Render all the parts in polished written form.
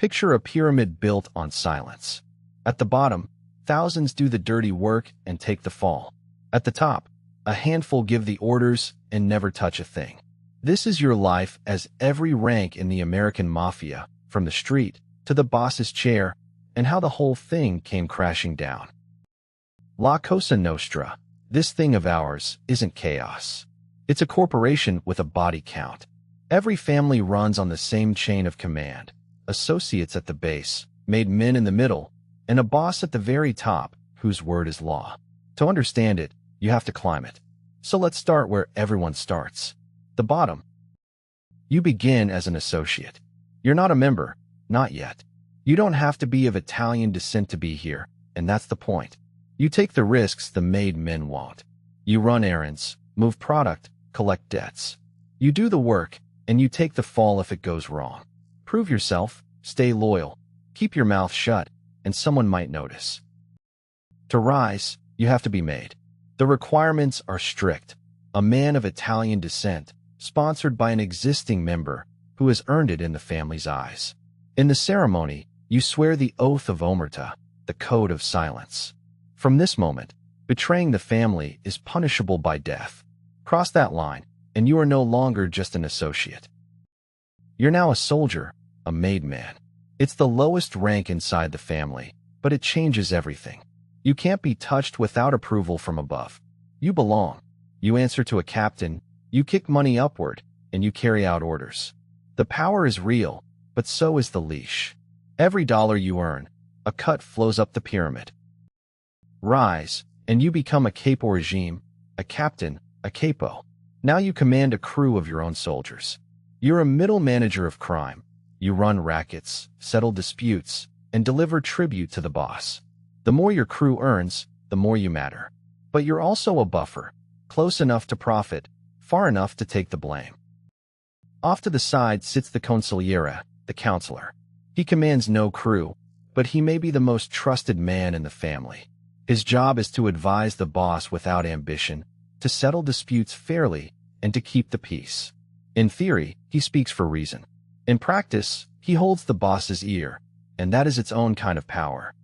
Picture a pyramid built on silence. At the bottom, thousands do the dirty work and take the fall. At the top, a handful give the orders and never touch a thing. This is your life as every rank in the American Mafia, from the street to the boss's chair, and how the whole thing came crashing down. La Cosa Nostra, this thing of ours, isn't chaos. It's a corporation with a body count. Every family runs on the same chain of command. Associates at the base, made men in the middle, and a boss at the very top, whose word is law. To understand it, you have to climb it. So let's start where everyone starts. The bottom. You begin as an associate. You're not a member, not yet. You don't have to be of Italian descent to be here, and that's the point. You take the risks the made men won't. You run errands, move product, collect debts. You do the work, and you take the fall if it goes wrong. Prove yourself, stay loyal, keep your mouth shut, and someone might notice. To rise, you have to be made. The requirements are strict. A man of Italian descent, sponsored by an existing member who has earned it in the family's eyes. In the ceremony, you swear the oath of Omerta, the code of silence. From this moment, betraying the family is punishable by death. Cross that line, and you are no longer just an associate. You're now a soldier, a made man. It's the lowest rank inside the family, but it changes everything. You can't be touched without approval from above. You belong. You answer to a captain, you kick money upward, and you carry out orders. The power is real, but so is the leash. Every dollar you earn, a cut flows up the pyramid. Rise, and you become a Caporegime, a captain, a capo. Now you command a crew of your own soldiers. You're a middle manager of crime. You run rackets, settle disputes, and deliver tribute to the boss. The more your crew earns, the more you matter. But you're also a buffer, close enough to profit, far enough to take the blame. Off to the side sits the Consigliere, the counselor. He commands no crew, but he may be the most trusted man in the family. His job is to advise the boss without ambition, to settle disputes fairly, and to keep the peace. In theory, he speaks for reason. In practice, he holds the boss's ear, and that is its own kind of power.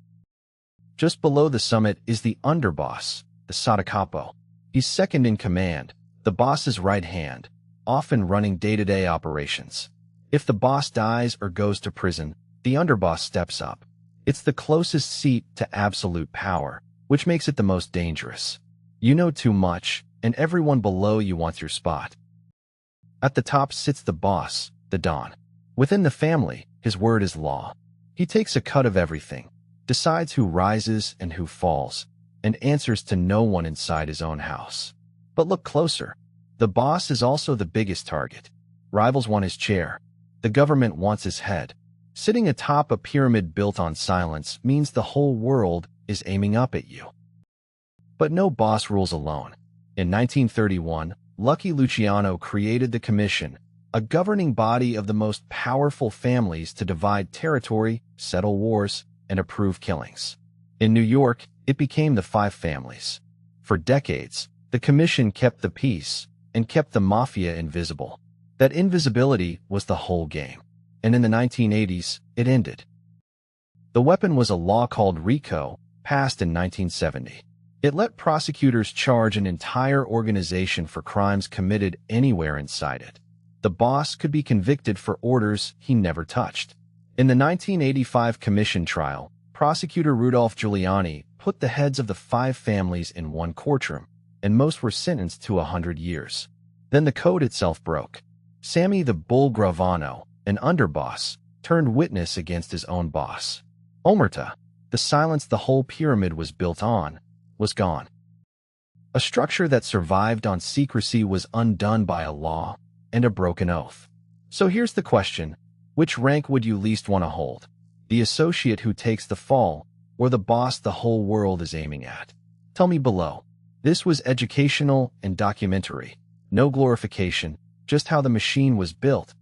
Just below the summit is the Underboss, the Sottocapo. He's second in command, the boss's right hand, often running day-to-day operations. If the boss dies or goes to prison, the Underboss steps up. It's the closest seat to absolute power, which makes it the most dangerous. You know too much, and everyone below you wants your spot. At the top sits the boss, the Don. Within the family, his word is law. He takes a cut of everything, decides who rises and who falls, and answers to no one inside his own house. But look closer. The boss is also the biggest target. Rivals want his chair. The government wants his head. Sitting atop a pyramid built on silence means the whole world is aiming up at you. But no boss rules alone. In 1931, Lucky Luciano created the Commission, a governing body of the most powerful families to divide territory, settle wars, and approve killings. In New York, it became the Five Families. For decades, the Commission kept the peace and kept the Mafia invisible. That invisibility was the whole game. And in the 1980s, it ended. The weapon was a law called RICO, passed in 1970. It let prosecutors charge an entire organization for crimes committed anywhere inside it. The boss could be convicted for orders he never touched. In the 1985 Commission trial, prosecutor Rudolph Giuliani put the heads of the five families in one courtroom, and most were sentenced to 100 years. Then the code itself broke. Sammy the Bull Gravano, an underboss, turned witness against his own boss. Omerta, the silence the whole pyramid was built on, was gone. A structure that survived on secrecy was undone by a law and a broken oath. So here's the question. Which rank would you least want to hold? The associate who takes the fall, or the boss the whole world is aiming at? Tell me below. This was educational and documentary. No glorification, just how the machine was built